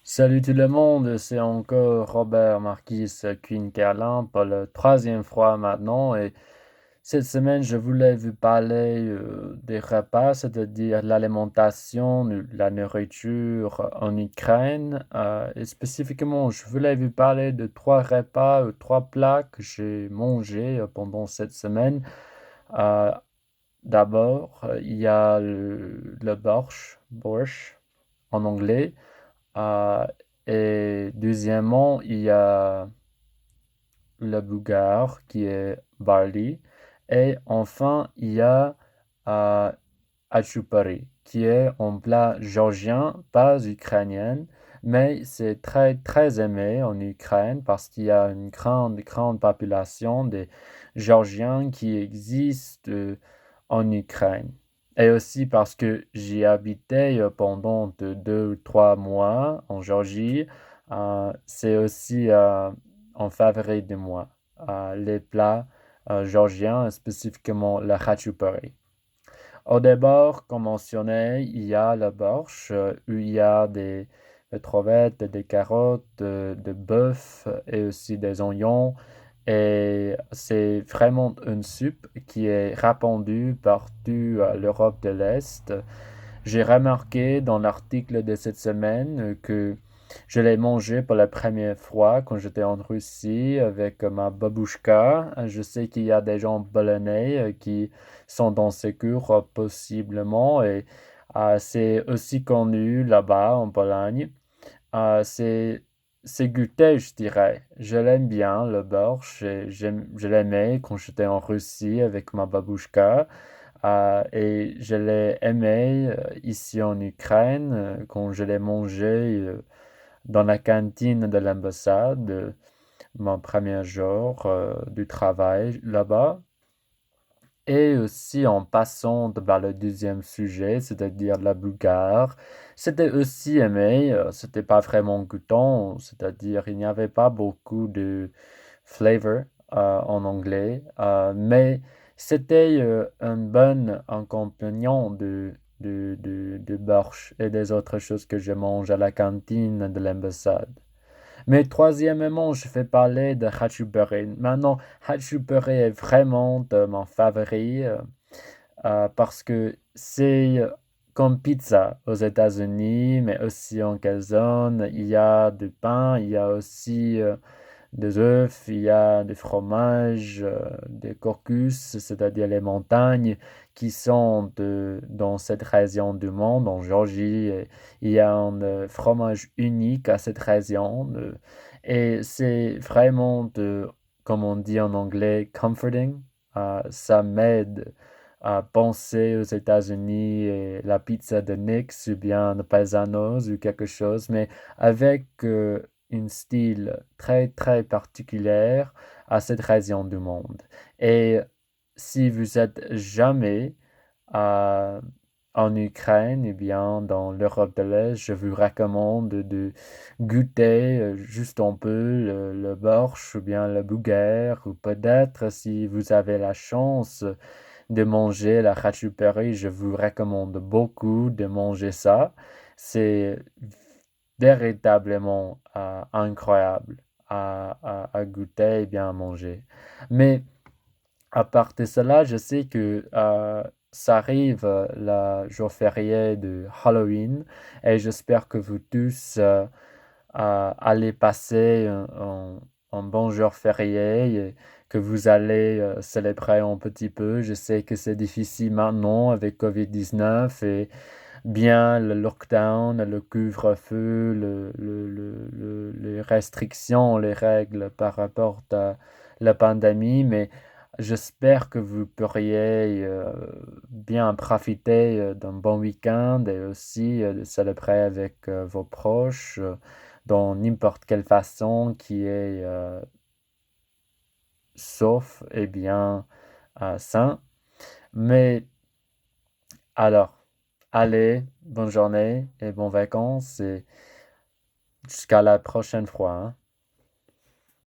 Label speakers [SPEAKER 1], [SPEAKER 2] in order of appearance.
[SPEAKER 1] Salut tout le monde, c'est encore Robert Marquis Quinn-Kerlin pour la troisième fois maintenant et cette semaine je voulais vous parler des repas, c'est-à-dire l'alimentation, la nourriture en Ukraine et spécifiquement je voulais vous parler de trois repas, trois plats que j'ai mangés pendant cette semaine. Euh, D'abord, il y a le borscht en anglais. Euh, et deuxièmement, il y a le bulgare qui est barley. Et enfin, il y a euh, achupari qui est un plat géorgien, pas ukrainien, mais c'est très très aimé en Ukraine parce qu'il y a une grande population de Géorgiens qui existent en Ukraine. Et aussi parce que j'y habitais pendant 2 ou 3 mois en Géorgie, c'est aussi en favori de moi. Les plats géorgiens, spécifiquement le khachupari. Au départ, comme mentionné, il y a le borscht, où il y a des crevettes, des carottes, de bœuf et aussi des oignons. Et c'est vraiment une soupe qui est répandue partout à l'Europe de l'Est. J'ai remarqué dans l'article de cette semaine que je l'ai mangé pour la première fois quand j'étais en Russie avec ma babouchka. Je sais qu'il y a des gens polonais qui sont dans ces cours possiblement et c'est aussi connu là-bas en Pologne. C'est goûté, je dirais. Je l'aime bien, le borscht. Je l'aimais quand j'étais en Russie avec ma babouchka. Et je l'ai aimé ici en Ukraine quand je l'ai mangé dans la cantine de l'ambassade, mon premier jour du travail là-bas. Et aussi en passant vers le deuxième sujet, c'est-à-dire la Bulgare, c'était aussi aimé, c'était pas vraiment goûtant, c'est-à-dire il n'y avait pas beaucoup de flavor en anglais, mais c'était un bon accompagnant de borscht et des autres choses que je mange à la cantine de l'ambassade. Mais troisièmement, je vais parler de Khachupuri. Maintenant, Khachupuri est vraiment mon favori parce que c'est comme pizza aux États-Unis, mais aussi en calzone. Il y a du pain, il y a aussi des œufs, il y a du fromage, des Caucasus, c'est-à-dire les montagnes qui sont dans cette région du monde, en Géorgie. Et il y a un fromage unique à cette région. Et c'est vraiment, comme on dit en anglais, comforting. Ça m'aide à penser aux États-Unis et la pizza de Nick's ou bien de Paisanos ou quelque chose, mais avec un style très très particulier à cette région du monde. Et si vous êtes jamais euh, en Ukraine, eh bien dans l'Europe de l'Est, je vous recommande de goûter juste un peu le borscht ou bien le bulgare, ou peut-être si vous avez la chance de manger la khachupari, je vous recommande beaucoup de manger ça. C'est véritablement incroyable à goûter et bien à manger. Mais à part de cela, je sais que ça arrive le jour férié de Halloween et j'espère que vous tous allez passer un bon jour férié et que vous allez célébrer un petit peu. Je sais que c'est difficile maintenant avec Covid-19 et bien le lockdown, le couvre-feu, les restrictions, les règles par rapport à la pandémie, mais j'espère que vous pourriez bien profiter d'un bon week-end et aussi de célébrer avec vos proches dans n'importe quelle façon qui est sauf et bien sain. Mais alors, allez, bonne journée et bonnes vacances et jusqu'à la prochaine fois, hein.